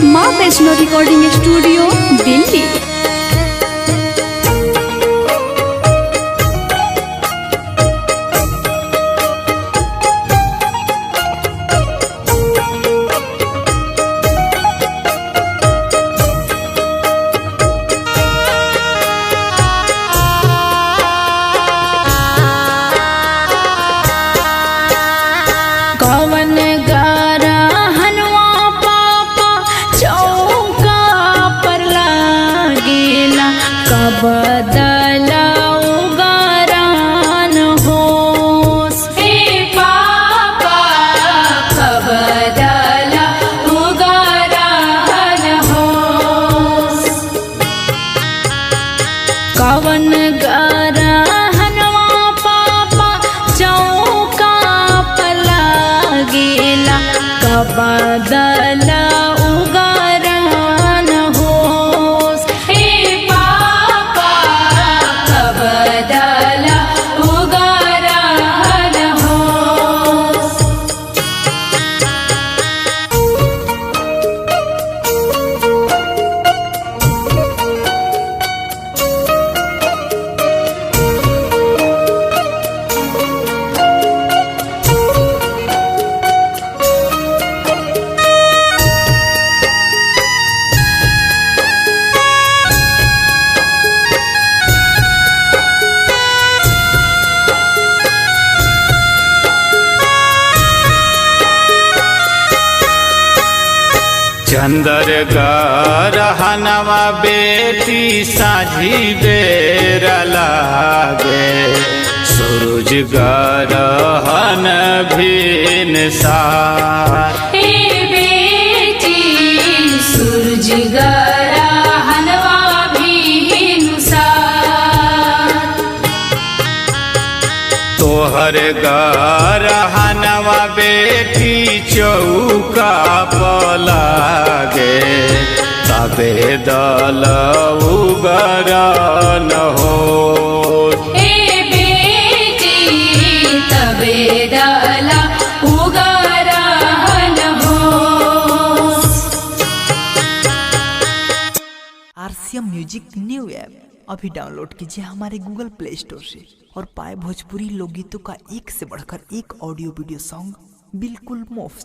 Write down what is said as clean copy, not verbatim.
माँ Vaishno recording studio Delhi. बदला उगारान होस हे पापा बदला उगारान होस कवन गरहनवा पापा चौका पला गेला बदला चंदर गरहनवा बेटी साझी बेर लागे सूरज गरहन भिन सार हे बेटी सूरज गरहनवा भिन सार तोहर गरहनवा बेटी चौका पलागे तबे दल उगरन हो हे बेटी तबे दल उगरन हो। RCM म्यूजिक न्यू ऐप अभी डाउनलोड कीजिए हमारे गूगल प्ले स्टोर से और पाए भोजपुरी लोकगीतों का एक से बढ़कर एक ऑडियो वीडियो सॉन्ग बिल्कुल मुफ्त।